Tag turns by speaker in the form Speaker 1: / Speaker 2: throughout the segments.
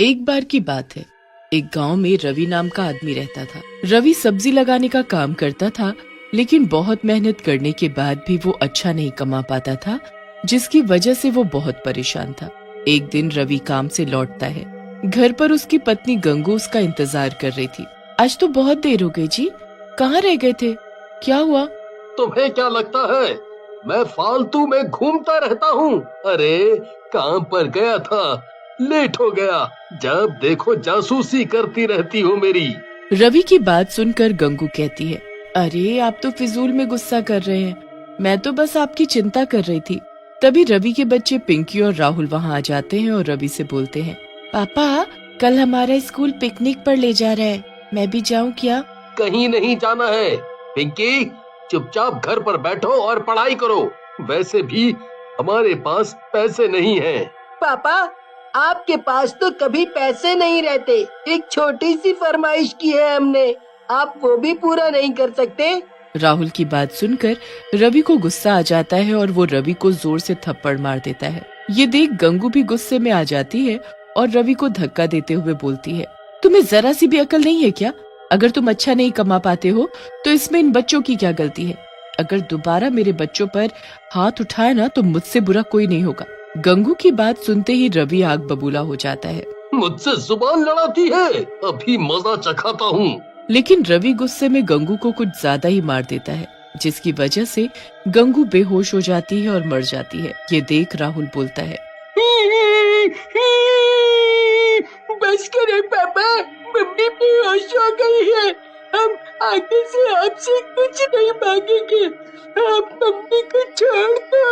Speaker 1: एक बार की बात है, एक गांव में रवि नाम का आदमी रहता था। रवि सब्जी लगाने का काम करता था, लेकिन बहुत मेहनत करने के बाद भी वो अच्छा नहीं कमा पाता था, जिसकी वजह से वो बहुत परेशान था। एक दिन रवि काम से लौटता है। घर पर उसकी पत्नी गंगू उसका इंतजार कर रही थी। आज तो बहुत देर हो गई जी, कहाँ रह गए थे? क्या हुआ?
Speaker 2: तुम्हें क्या लगता है मैं फालतू में घूमता रहता हूँ? अरे काम पर गया था, लेट हो गया। जब देखो जासूसी करती रहती हो मेरी।
Speaker 1: रवि की बात सुनकर गंगू कहती है, अरे आप तो फिजूल में गुस्सा कर रहे हैं, मैं तो बस आपकी चिंता कर रही थी। तभी रवि के बच्चे पिंकी और राहुल वहाँ आ जाते हैं और रवि से बोलते हैं, पापा कल हमारा स्कूल पिकनिक पर ले जा रहा है, मैं भी जाऊँ क्या?
Speaker 2: कहीं नहीं जाना है पिंकी, चुपचाप घर पर बैठो और पढ़ाई करो। वैसे भी हमारे पास पैसे नहीं हैं।
Speaker 3: पापा आपके पास तो कभी पैसे नहीं रहते। एक छोटी सी फरमाइश की है हमने, आप वो भी पूरा नहीं कर सकते?
Speaker 1: राहुल की बात सुनकर रवि को गुस्सा आ जाता है और वो रवि को जोर से थप्पड़ मार देता है। ये देख गंगू भी गुस्से में आ जाती है और रवि को धक्का देते हुए बोलती है, तुम्हें जरा सी भी अकल नहीं है क्या? अगर तुम अच्छा नहीं कमा पाते हो तो इसमें इन बच्चों की क्या गलती है? अगर दोबारा मेरे बच्चों पर हाथ उठाए ना तो मुझसे बुरा कोई नहीं होगा। गंगू की बात सुनते ही रवि आग बबूला हो जाता है।
Speaker 2: मुझसे जुबान लड़ाती है, अभी मजा चखाता हूँ।
Speaker 1: लेकिन रवि गुस्से में गंगू को कुछ ज्यादा ही मार देता है, जिसकी वजह से गंगू बेहोश हो जाती है और मर जाती है। ये देख राहुल बोलता है,
Speaker 3: बस करें पापा, मम्मी बेहोश हो गई है। हम आगे से आपसे कुछ नहीं मांगेंगे, आप मम्मी को छोड़ दो।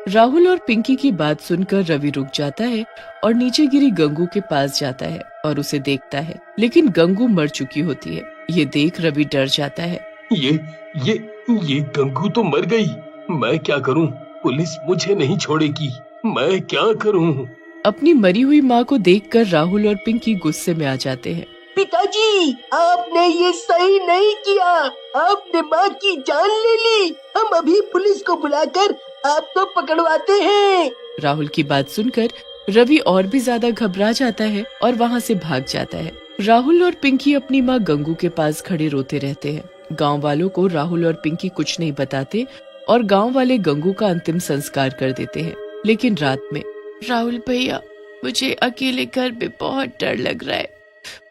Speaker 1: राहुल और पिंकी की बात सुनकर रवि रुक जाता है और नीचे गिरी गंगू के पास जाता है और उसे देखता है, लेकिन गंगू मर चुकी होती है। ये देख रवि डर जाता है।
Speaker 2: ये गंगू तो मर गई, मैं क्या करूं? पुलिस मुझे नहीं छोड़ेगी, मैं क्या करूं?
Speaker 1: अपनी मरी हुई माँ को देखकर राहुल और पिंकी गुस्से में आ जाते हैं।
Speaker 3: पिताजी आपने ये सही नहीं किया, आपने माँ की जान ले ली। हम अभी पुलिस को बुलाकर आपको पकड़वाते हैं।
Speaker 1: राहुल की बात सुनकर रवि और भी ज्यादा घबरा जाता है और वहाँ से भाग जाता है। राहुल और पिंकी अपनी माँ गंगू के पास खड़े रोते रहते हैं। गांव वालों को राहुल और पिंकी कुछ नहीं बताते और गांव वाले गंगू का अंतिम संस्कार कर देते हैं। लेकिन रात में, राहुल भैया मुझे अकेले घर में बहुत डर लग रहा है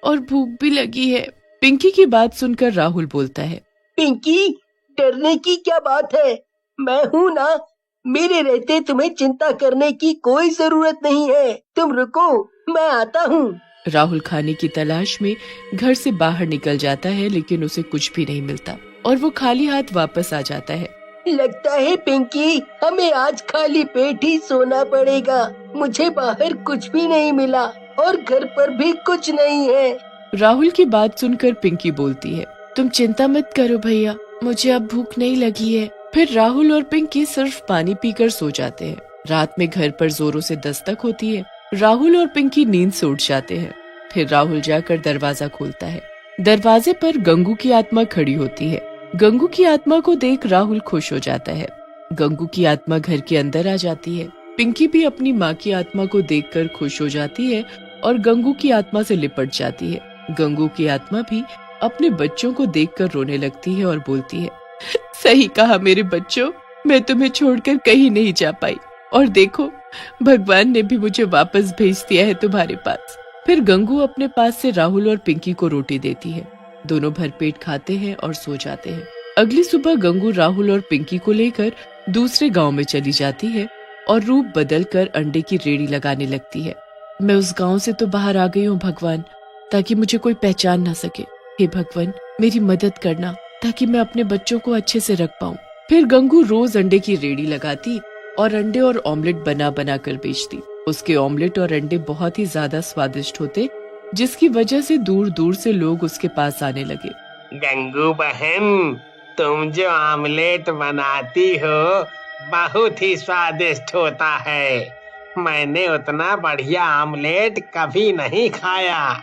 Speaker 1: और भूख भी लगी है। पिंकी की बात सुनकर राहुल बोलता है, पिंकी
Speaker 3: डरने की क्या बात है, मैं हूँ ना, मेरे रहते तुम्हें चिंता करने की कोई जरूरत नहीं है। तुम रुको, मैं आता हूँ।
Speaker 1: राहुल खाने की तलाश में घर से बाहर निकल जाता है, लेकिन उसे कुछ भी नहीं मिलता और वो खाली हाथ वापस आ जाता है।
Speaker 3: लगता है पिंकी हमें आज खाली पेट ही सोना पड़ेगा। मुझे बाहर कुछ भी नहीं मिला और घर पर भी कुछ नहीं है।
Speaker 1: राहुल की बात सुनकर पिंकी बोलती है, तुम चिंता मत करो भैया, मुझे अब भूख नहीं लगी है। फिर राहुल और पिंकी सिर्फ पानी पीकर सो जाते हैं। रात में घर पर जोरों से दस्तक होती है। राहुल और पिंकी नींद से उठ जाते हैं। फिर राहुल जाकर दरवाजा खोलता है। दरवाजे पर गंगू की आत्मा खड़ी होती है। गंगू की आत्मा को देख राहुल खुश हो जाता है। गंगू की आत्मा घर के अंदर आ जाती है। पिंकी भी अपनी माँ की आत्मा को देखकर खुश हो जाती है और गंगू की आत्मा से लिपट जाती है। गंगू की आत्मा भी अपने बच्चों को देखकर रोने लगती है और बोलती है, सही कहा मेरे बच्चों, मैं तुम्हें छोड़कर कहीं नहीं जा पाई और देखो भगवान ने भी मुझे वापस भेज दिया है तुम्हारे पास। फिर गंगू अपने पास से राहुल और पिंकी को रोटी देती है। दोनों भरपेट खाते हैं और सो जाते हैं। अगली सुबह गंगू राहुल और पिंकी को लेकर दूसरे गांव में चली जाती है और रूप बदलकर अंडे की रेड़ी लगाने लगती है। मैं उस गांव से तो बाहर आ गई हूँ भगवान, ताकि मुझे कोई पहचान ना सके। हे भगवान मेरी मदद करना, ताकि मैं अपने बच्चों को अच्छे से रख पाऊँ। फिर गंगू रोज अंडे की रेड़ी लगाती और अंडे और ऑमलेट बना बना कर बेचती। उसके ऑमलेट और अंडे बहुत ही ज्यादा स्वादिष्ट होते, जिसकी वजह से दूर दूर से लोग उसके पास आने लगे।
Speaker 4: गंगू बहन, तुम जो ऑमलेट बनाती हो बहुत ही स्वादिष्ट होता है, मैंने उतना बढ़िया ऑमलेट कभी नहीं खाया।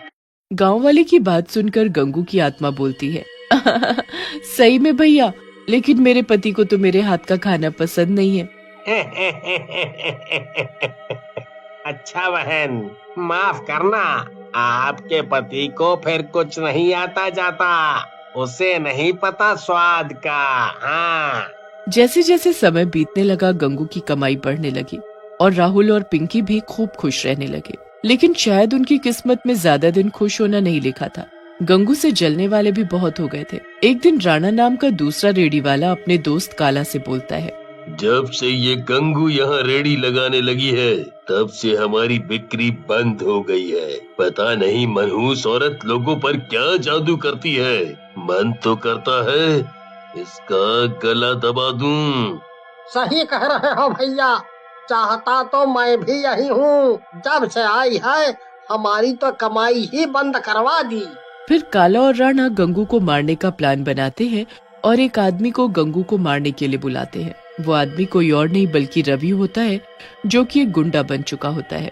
Speaker 1: गांव वाले की बात सुनकर गंगू की आत्मा बोलती है, सही में भैया, लेकिन मेरे पति को तो मेरे हाथ का खाना पसंद नहीं है।
Speaker 4: अच्छा बहन, माफ करना, आपके पति को फिर कुछ नहीं आता जाता, उसे नहीं पता स्वाद का। हाँ।
Speaker 1: जैसे जैसे समय बीतने लगा, गंगू की कमाई बढ़ने लगी और राहुल और पिंकी भी खूब खुश रहने लगे। लेकिन शायद उनकी किस्मत में ज्यादा दिन खुश होना नहीं लिखा था। गंगू से जलने वाले भी बहुत हो गए थे। एक दिन राणा नाम का दूसरा रेडी वाला अपने दोस्त काला से बोलता है,
Speaker 2: जब से ये गंगू यहाँ रेडी लगाने लगी है, तब से हमारी बिक्री बंद हो गई है। पता नहीं मनहूस औरत लोगों पर क्या जादू करती है। मन तो करता है इसका गला दबा दूं।
Speaker 3: सही कह रहे हो भैया, चाहता तो मैं भी यही हूँ। जब से आई है हमारी तो कमाई ही बंद करवा दी।
Speaker 1: फिर काला और राणा गंगू को मारने का प्लान बनाते हैं और एक आदमी को गंगू को मारने के लिए बुलाते हैं। वो आदमी कोई और नहीं बल्कि रवि होता है, जो कि एक गुंडा बन चुका होता है।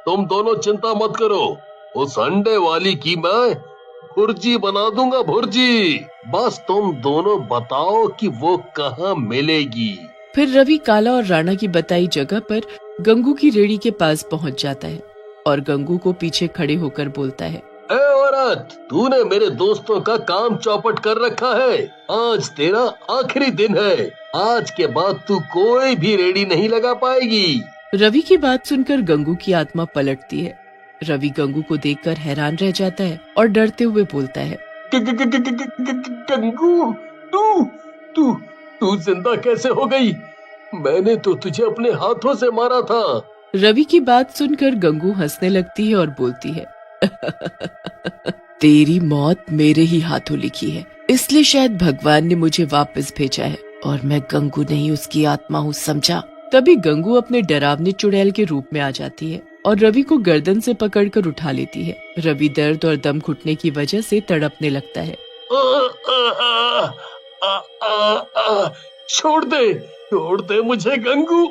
Speaker 2: तुम दोनों चिंता मत करो, उस अंडे वाली की मैं भुर्जी बना दूंगा, भुर्जी। बस तुम दोनों बताओ कि वो कहाँ मिलेगी।
Speaker 1: फिर रवि काला और राणा की बताई जगह पर गंगू की रेड़ी के पास पहुंच जाता है और गंगू को पीछे खड़े होकर बोलता है,
Speaker 2: ए औरत, तूने मेरे दोस्तों का काम चौपट कर रखा है। आज तेरा आखिरी दिन है। आज के बाद तू कोई भी रेडी नहीं लगा पाएगी।
Speaker 1: रवि की बात सुनकर गंगू की आत्मा पलटती है। रवि गंगू को देखकर हैरान रह जाता है और डरते हुए बोलता है,
Speaker 2: गंगू, तू जिंदा कैसे हो गई? मैंने तो तुझे अपने हाथों से मारा था।
Speaker 1: रवि की बात सुनकर गंगू हंसने लगती है और बोलती है, तेरी मौत मेरे ही हाथों लिखी है, इसलिए शायद भगवान ने मुझे वापस भेजा है और मैं गंगू नहीं उसकी आत्मा हूँ, समझा। तभी गंगू अपने डरावने चुड़ैल के रूप में आ जाती है और रवि को गर्दन से पकड़कर उठा लेती है। रवि दर्द और दम घुटने की वजह से तड़पने लगता है।
Speaker 2: छोड़ दे मुझे गंगू,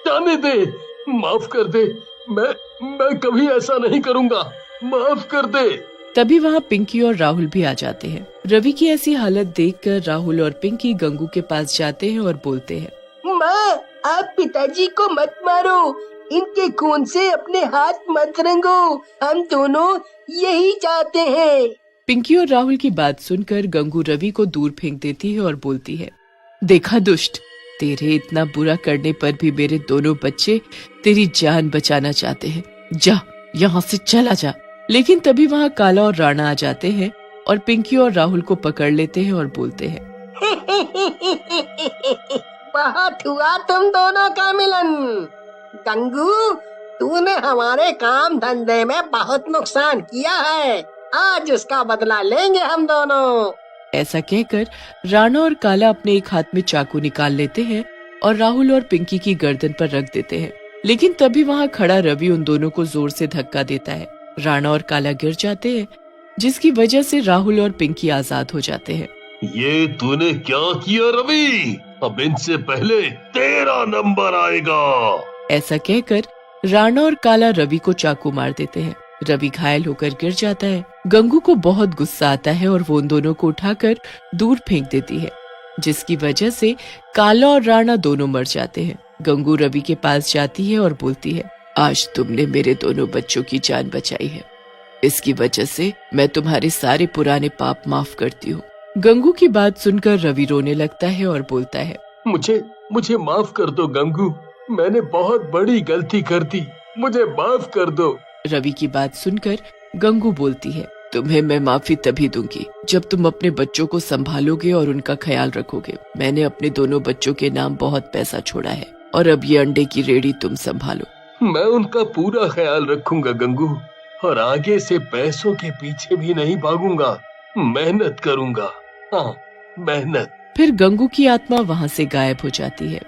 Speaker 2: जाने दे, माफ कर दे। मैं कभी ऐसा नहीं करूँगा, माफ कर दे।
Speaker 1: तभी वहाँ पिंकी और राहुल भी आ जाते हैं। रवि की ऐसी हालत देखकर राहुल और पिंकी गंगू के पास जाते हैं और बोलते हैं,
Speaker 3: माँ, आप पिताजी को मत मारो, इनके खून से अपने हाथ मत रंगो, हम दोनों यही चाहते हैं।
Speaker 1: पिंकी और राहुल की बात सुनकर गंगू रवि को दूर फेंक देती है और बोलती है, देखा दुष्ट, तेरे इतना बुरा करने पर भी मेरे दोनों बच्चे तेरी जान बचाना चाहते हैं। जा, यहाँ से चला जा। लेकिन तभी वहाँ काला और राणा आ जाते हैं और पिंकी और राहुल को पकड़ लेते हैं और बोलते हैं,
Speaker 3: बहुत हुआ तुम दोनों का मिलन। गंगू, तूने हमारे काम धंधे में बहुत नुकसान किया है, आज उसका बदला लेंगे हम दोनों।
Speaker 1: ऐसा कहकर राणा और काला अपने एक हाथ में चाकू निकाल लेते हैं और राहुल और पिंकी की गर्दन पर रख देते हैं। लेकिन तभी वहाँ खड़ा रवि उन दोनों को जोर से धक्का देता है। राणा और काला गिर जाते हैं, जिसकी वजह से राहुल और पिंकी आजाद हो जाते हैं।
Speaker 2: ये तूने क्या किया रवि? अब इनसे पहले तेरा नंबर आएगा।
Speaker 1: ऐसा कहकर राणा और काला रवि को चाकू मार देते हैं। रवि घायल होकर गिर जाता है। गंगू को बहुत गुस्सा आता है और वो उन दोनों को उठाकर दूर फेंक देती है, जिसकी वजह से काला और राणा दोनों मर जाते हैं। गंगू रवि के पास जाती है और बोलती है, आज तुमने मेरे दोनों बच्चों की जान बचाई है, इसकी वजह से मैं तुम्हारे सारे पुराने पाप माफ करती हूँ। गंगू की बात सुनकर रवि रोने लगता है और बोलता है,
Speaker 2: मुझे माफ कर दो गंगू, मैंने बहुत बड़ी गलती कर दी, मुझे माफ कर दो।
Speaker 1: रवि की बात सुनकर गंगू बोलती है, तुम्हें मैं माफी तभी दूंगी जब तुम अपने बच्चों को संभालोगे और उनका ख्याल रखोगे। मैंने अपने दोनों बच्चों के नाम बहुत पैसा छोड़ा है और अब ये अंडे की रेडी तुम संभालो।
Speaker 2: मैं उनका पूरा ख्याल रखूंगा गंगू, और आगे से पैसों के पीछे भी नहीं भागूंगा, मेहनत करूंगा। हाँ, मेहनत।
Speaker 1: फिर गंगू की आत्मा वहाँ से गायब हो जाती है।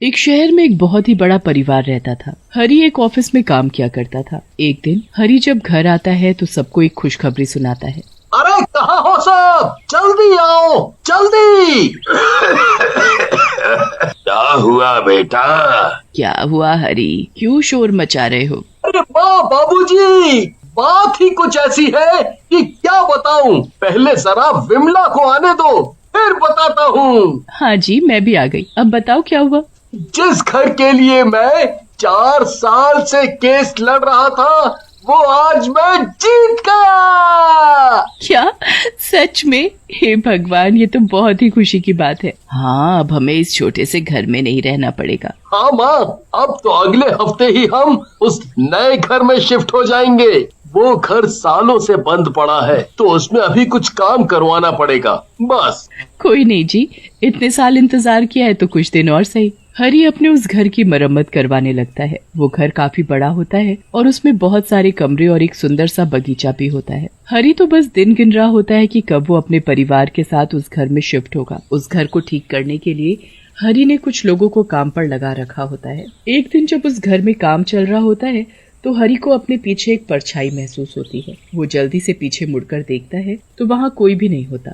Speaker 1: एक शहर में एक बहुत ही बड़ा परिवार रहता था। हरी एक ऑफिस में काम किया करता था। एक दिन हरी जब घर आता है तो सबको एक खुशखबरी सुनाता है।
Speaker 2: अरे कहाँ हो सब, जल्दी आओ, जल्दी। क्या हुआ बेटा?
Speaker 1: क्या हुआ हरी, क्यों शोर मचा रहे हो?
Speaker 2: अरे बाबूजी, बात ही कुछ ऐसी है कि क्या बताऊं। पहले जरा विमला को आने दो, फिर बताता हूँ।
Speaker 1: हाँ जी, मैं भी आ गई। अब बताओ क्या हुआ?
Speaker 2: जिस घर के लिए मैं 4 साल से केस लड़ रहा था वो आज मैं जीत गया।
Speaker 1: क्या सच में? हे भगवान, ये तो बहुत ही खुशी की बात है। हाँ, अब हमें इस छोटे से घर में नहीं रहना पड़ेगा।
Speaker 2: हाँ माँ, अब तो अगले हफ्ते ही हम उस नए घर में शिफ्ट हो जाएंगे। वो घर सालों से बंद पड़ा है तो उसमें अभी कुछ काम करवाना पड़ेगा बस।
Speaker 1: कोई नहीं जी, इतने साल इंतजार किया है तो कुछ दिन और सही। हरी अपने उस घर की मरम्मत करवाने लगता है। वो घर काफी बड़ा होता है और उसमें बहुत सारे कमरे और एक सुंदर सा बगीचा भी होता है। हरी तो बस दिन गिन रहा होता है कि कब वो अपने परिवार के साथ उस घर में शिफ्ट होगा। उस घर को ठीक करने के लिए हरी ने कुछ लोगों को काम पर लगा रखा होता है। एक दिन जब उस घर में काम चल रहा होता है तो हरी को अपने पीछे एक परछाई महसूस होती है। वो जल्दी से पीछे मुड़कर देखता है तो वहाँ कोई भी नहीं होता।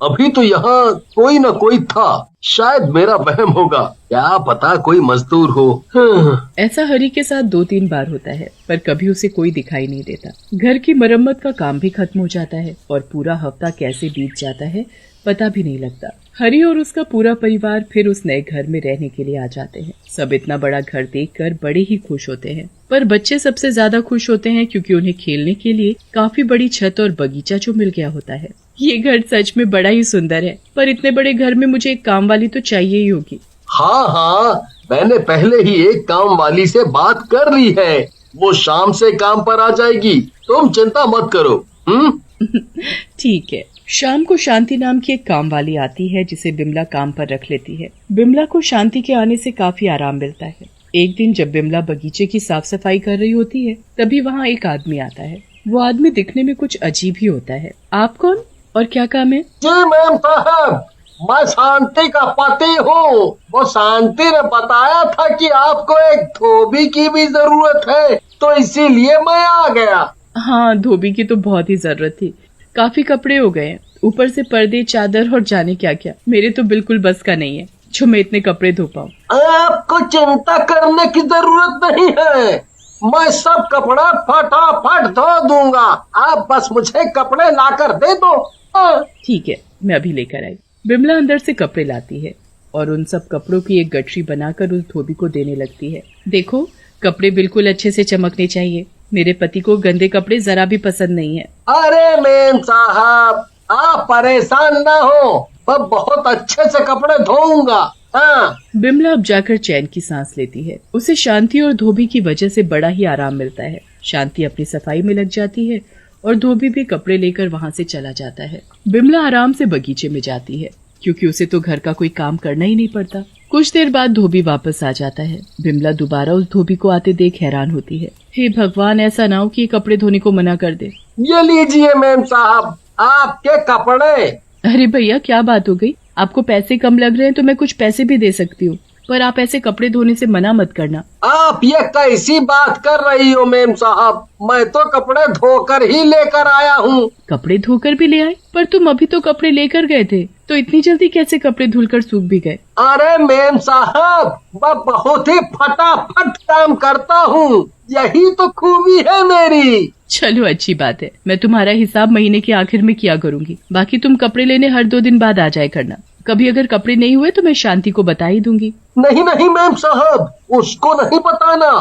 Speaker 2: अभी तो यहाँ कोई न कोई था, शायद मेरा वहम होगा, क्या पता कोई मजदूर हो।
Speaker 1: ऐसा हरी के साथ 2-3 बार होता है पर कभी उसे कोई दिखाई नहीं देता। घर की मरम्मत का काम भी खत्म हो जाता है और पूरा हफ्ता कैसे बीत जाता है पता भी नहीं लगता। हरी और उसका पूरा परिवार फिर उस नए घर में रहने के लिए आ जाते हैं। सब इतना बड़ा घर देखकर बड़े ही खुश होते हैं, पर बच्चे सबसे ज्यादा खुश होते हैं क्योंकि उन्हें खेलने के लिए काफी बड़ी छत और बगीचा जो मिल गया होता है। ये घर सच में बड़ा ही सुंदर है, पर इतने बड़े घर में मुझे एक काम वाली तो चाहिए ही होगी।
Speaker 2: हाँ, मैंने पहले ही एक काम वाली से बात कर ली है, वो शाम से काम पर आ जाएगी, तुम चिंता मत करो।
Speaker 1: ठीक है। शाम को शांति नाम की एक काम वाली आती है जिसे बिमला काम पर रख लेती है। बिमला को शांति के आने से काफी आराम मिलता है। एक दिन जब बिमला बगीचे की साफ सफाई कर रही होती है तभी वहाँ एक आदमी आता है। वो आदमी दिखने में कुछ अजीब ही होता है। आप कौन और क्या काम है?
Speaker 2: जी मैम साहब, मैं शांति का पति हूँ। वो शांति ने बताया था कि आपको एक धोबी की भी जरूरत है तो इसीलिए मैं आ गया।
Speaker 1: हाँ, धोबी की तो बहुत ही जरूरत थी। काफी कपड़े हो गए हैं, ऊपर से पर्दे, चादर और जाने क्या क्या। मेरे तो बिल्कुल बस का नहीं है जो मैं इतने कपड़े धो पाऊँ।
Speaker 2: आपको चिंता करने की जरूरत नहीं है, मैं सब कपड़ा फटाफट धो दूंगा, आप बस मुझे कपड़े लाकर दे दो।
Speaker 1: ठीक है, मैं अभी लेकर आई। बिमला अंदर से कपड़े लाती है और उन सब कपड़ों की एक गठरी बनाकर उस धोबी को देने लगती है। देखो, कपड़े बिल्कुल अच्छे से चमकने चाहिए। मेरे पति को गंदे कपड़े जरा भी पसंद नहीं है।
Speaker 2: अरे मेम साहब, आप परेशान ना हो, मैं बहुत अच्छे से कपड़े धोऊंगा। हाँ।
Speaker 1: बिमला अब जाकर चैन की सांस लेती है। उसे शांति और धोबी की वजह से बड़ा ही आराम मिलता है। शांति अपनी सफाई में लग जाती है और धोबी भी कपड़े लेकर वहाँ से चला जाता है। बिमला आराम से बगीचे में जाती है क्योंकि उसे तो घर का कोई काम करना ही नहीं पड़ता। कुछ देर बाद धोबी वापस आ जाता है। बिमला दोबारा उस धोबी को आते देख हैरान होती है। हे भगवान, ऐसा ना हो कि कपड़े धोने को मना कर दे।
Speaker 2: ये लीजिए मैम साहब, आपके कपड़े।
Speaker 1: अरे भैया, क्या बात हो गई? आपको पैसे कम लग रहे हैं तो मैं कुछ पैसे भी दे सकती हूँ, पर आप ऐसे कपड़े धोने से मना मत करना।
Speaker 2: आप ये कैसी बात कर रही हो मैम साहब, मैं तो कपड़े धोकर ही लेकर आया हूँ।
Speaker 1: कपड़े धोकर भी ले आए? पर तुम अभी तो कपड़े लेकर गए थे, तो इतनी जल्दी कैसे कपड़े धुलकर सूख भी गए?
Speaker 2: अरे मैम साहब, मैं बहुत ही फटाफट काम करता हूँ, यही तो खूबी है मेरी।
Speaker 1: चलो अच्छी बात है, मैं तुम्हारा हिसाब महीने के आखिर में किया करूँगी। बाकी तुम कपड़े लेने हर 2 दिन बाद आ जाए करना। कभी अगर कपड़े नहीं हुए तो मैं शांति को बता ही दूंगी।
Speaker 2: नहीं नहीं मैम साहब, उसको नहीं बताना,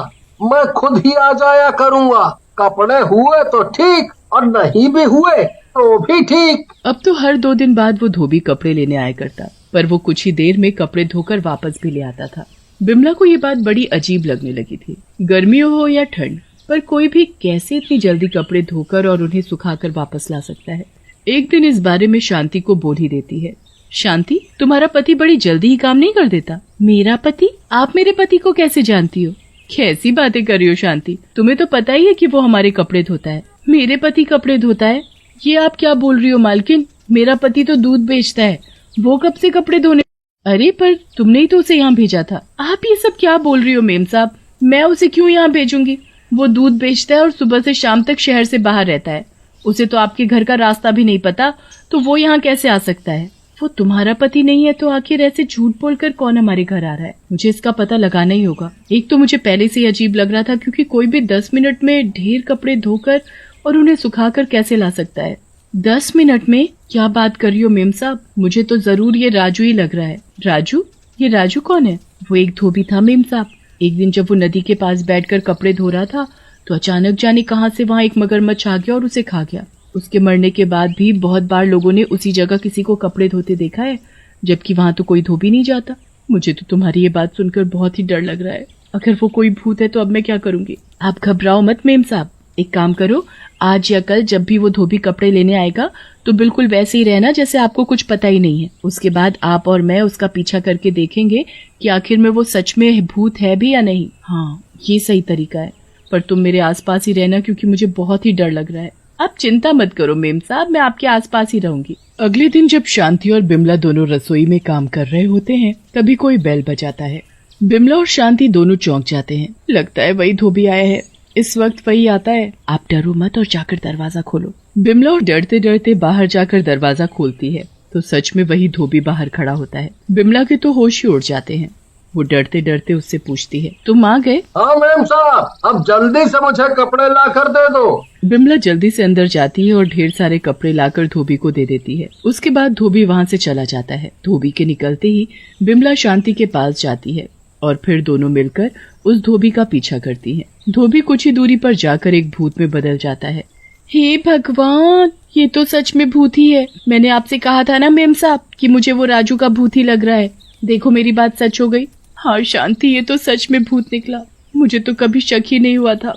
Speaker 2: मैं खुद ही आ जाया करूँगा। कपड़े हुए तो ठीक और नहीं भी हुए तो भी ठीक।
Speaker 1: अब तो हर 2 दिन बाद वो धोबी कपड़े लेने आया करता, पर वो कुछ ही देर में कपड़े धोकर वापस भी ले आता था। बिमला को ये बात बड़ी अजीब लगने लगी थी। गर्मी हो या ठंड, पर कोई भी कैसे इतनी जल्दी कपड़े धोकर और उन्हें सुखाकर वापस ला सकता है। एक दिन इस बारे में शांति को बोल ही देती है। शांति, तुम्हारा पति बड़ी जल्दी ही काम नहीं कर देता? मेरा पति? आप मेरे पति को कैसे जानती हो? कैसी बातें कर रही हो शांति, तुम्हें तो पता ही है कि वो हमारे कपड़े धोता है। मेरे पति कपड़े धोता है? ये आप क्या बोल रही हो मालकिन? मेरा पति तो दूध बेचता है, वो कब से कपड़े धोने? अरे पर तुमने ही तो उसे यहाँ भेजा था। आप ये सब क्या बोल रही हो मेम साहब? मैं उसे क्यों यहाँ भेजूंगी? वो दूध बेचता है और सुबह से शाम तक शहर से बाहर रहता है। उसे तो आपके घर का रास्ता भी नहीं पता, तो वो यहाँ कैसे आ सकता है? वो तुम्हारा पति नहीं है तो आखिर ऐसे झूठ बोलकर कौन हमारे घर आ रहा है? मुझे इसका पता लगाना ही होगा। एक तो मुझे पहले से ही अजीब लग रहा था क्योंकि कोई भी 10 मिनट में ढेर कपड़े धोकर और उन्हें सुखाकर कैसे ला सकता है? 10 मिनट में? क्या बात कर रही हो मेम साहब? मुझे तो जरूर ये राजू ही लग रहा है। राजू? ये राजू कौन है? वो एक धोबी था मेम साहब। एक दिन जब वो नदी के पास बैठकर कपड़े धो रहा था तो अचानक जाने कहां से वहां एक मगरमच्छ आ गया और उसे खा गया। उसके मरने के बाद भी बहुत बार लोगों ने उसी जगह किसी को कपड़े धोते देखा है, जबकि वहां तो कोई धोबी नहीं जाता। मुझे तो तुम्हारी ये बात सुनकर बहुत ही डर लग रहा है। अगर वो कोई भूत है तो अब मैं क्या करूंगी? आप घबराओ मत मेम साहब। एक काम करो, आज या कल जब भी वो धोबी कपड़े लेने आएगा तो बिल्कुल वैसे ही रहना जैसे आपको कुछ पता ही नहीं है। उसके बाद आप और मैं उसका पीछा करके देखेंगे कि आखिर में वो सच में भूत है भी या नहीं। हाँ, ये सही तरीका है। पर तुम मेरे आसपास ही रहना क्योंकि मुझे बहुत ही डर लग रहा है। आप चिंता मत करो मेम साहब, मैं आपके आसपास ही रहूंगी। अगले दिन जब शांति और बिमला दोनों रसोई में काम कर रहे होते हैं तभी कोई बेल बजाता है। बिमला और शांति दोनों चौंक जाते हैं। लगता है वही धोबी आया है। इस वक्त वही आता है। आप डरो मत और जाकर दरवाजा खोलो। बिमला और डरते डरते बाहर जाकर दरवाजा खोलती है तो सच में वही धोबी बाहर खड़ा होता है। बिमला के तो होश ही उड़ जाते हैं। वो डरते डरते उससे पूछती है, तुम आ गए?
Speaker 2: हाँ मैम साहब, अब जल्दी से मुझे कपड़े ला कर दे दो।
Speaker 1: बिमला जल्दी से अंदर जाती है और ढेर सारे कपड़े लाकर धोबी को दे देती है। उसके बाद धोबी वहाँ से चला जाता है। धोबी के निकलते ही बिमला शांति के पास जाती है और फिर दोनों मिलकर उस धोबी का पीछा करती है। धोबी कुछ ही दूरी पर जाकर एक भूत में बदल जाता है। हे भगवान, ये तो सच में भूत ही है। मैंने आपसे कहा था ना मेम साहब कि मुझे वो राजू का भूत ही लग रहा है। देखो मेरी बात सच हो गई। हाँ शांति, ये तो सच में भूत निकला। मुझे तो कभी शक ही नहीं हुआ था।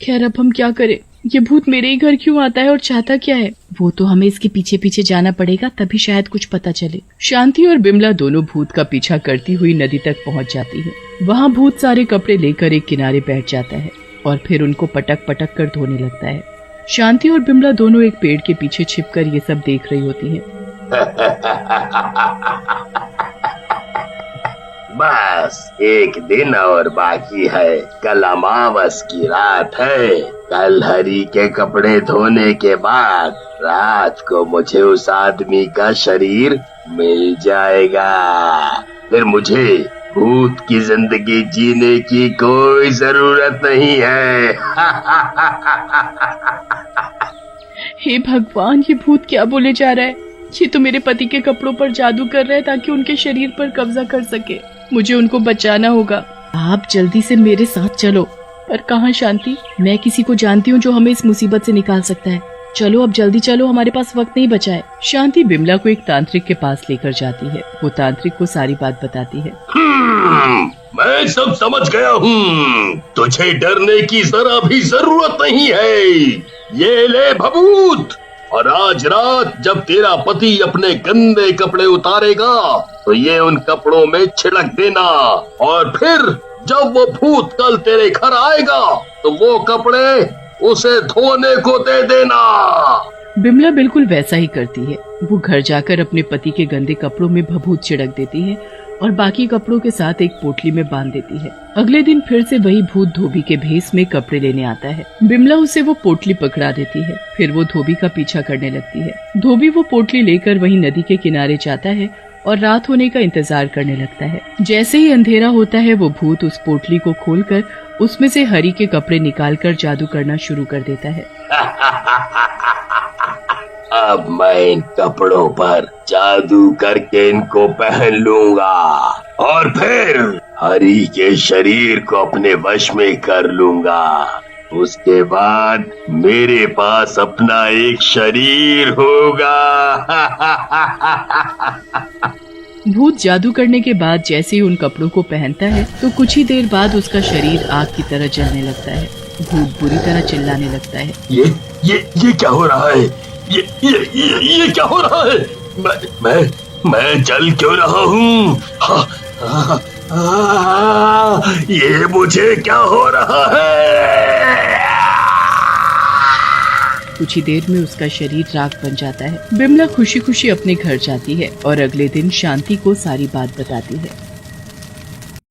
Speaker 1: खैर अब हम क्या करें? ये भूत मेरे ही घर क्यों आता है और चाहता क्या है? वो तो हमें इसके पीछे पीछे जाना पड़ेगा, तभी शायद कुछ पता चले। शांति और बिमला दोनों भूत का पीछा करती हुई नदी तक पहुंच जाती है। वहाँ भूत सारे कपड़े लेकर एक किनारे बैठ जाता है और फिर उनको पटक पटक कर धोने लगता है। शांति और बिमला दोनों एक पेड़ के पीछे छिपकर ये सब देख रही होती हैं।
Speaker 2: बस एक दिन और बाकी है। कल अमावस की रात है। कल हरी के कपड़े धोने के बाद रात को मुझे उस आदमी का शरीर मिल जाएगा। फिर मुझे भूत की जिंदगी जीने की कोई जरूरत नहीं है।
Speaker 1: हे भगवान, ये भूत क्या बोले जा रहा है? ये तो मेरे पति के कपड़ों पर जादू कर रहा है ताकि उनके शरीर पर कब्जा कर सके। मुझे उनको बचाना होगा। आप जल्दी से मेरे साथ चलो। पर कहाँ शांति? मैं किसी को जानती हूँ जो हमें इस मुसीबत से निकाल सकता है। चलो अब जल्दी चलो, हमारे पास वक्त नहीं बचा है। शांति बिमला को एक तांत्रिक के पास लेकर जाती है। वो तांत्रिक को सारी बात बताती है।
Speaker 2: मैं सब समझ गया हूँ। तुझे डरने की जरा भी जरूरत नहीं है। ये ले भभूत, और आज रात जब तेरा पति अपने गंदे कपड़े उतारेगा तो ये उन कपड़ों में छिड़क देना, और फिर जब वो भूत कल तेरे घर आएगा तो वो कपड़े उसे धोने को दे देना।
Speaker 1: बिमला बिल्कुल वैसा ही करती है। वो घर जाकर अपने पति के गंदे कपड़ों में भभूत छिड़क देती है और बाकी कपड़ों के साथ एक पोटली में बांध देती है। अगले दिन फिर से वही भूत धोबी के भेष में कपड़े लेने आता है। बिमला उसे वो पोटली पकड़ा देती है। फिर वो धोबी का पीछा करने लगती है। धोबी वो पोटली लेकर वही नदी के किनारे जाता है और रात होने का इंतजार करने लगता है। जैसे ही अंधेरा होता है वो भूत उस पोटली को खोलकर उसमें से हरी के कपड़े निकालकर जादू करना शुरू कर देता है।
Speaker 2: अब मैं इन कपड़ों पर जादू करके इनको पहन लूंगा और फिर हरी के शरीर को अपने वश में कर लूंगा। उसके बाद मेरे पास अपना एक शरीर होगा।
Speaker 1: भूत जादू करने के बाद जैसे ही उन कपड़ों को पहनता है तो कुछ ही देर बाद उसका शरीर आग की तरह जलने लगता है। भूत बुरी तरह चिल्लाने लगता है।
Speaker 2: ये क्या हो रहा है? ये क्या हो रहा है? मैं जल क्यों रहा हूँ? ये मुझे क्या हो रहा है?
Speaker 1: कुछ ही देर में उसका शरीर राख बन जाता है। बिमला खुशी खुशी अपने घर जाती है और अगले दिन शांति को सारी बात बताती है।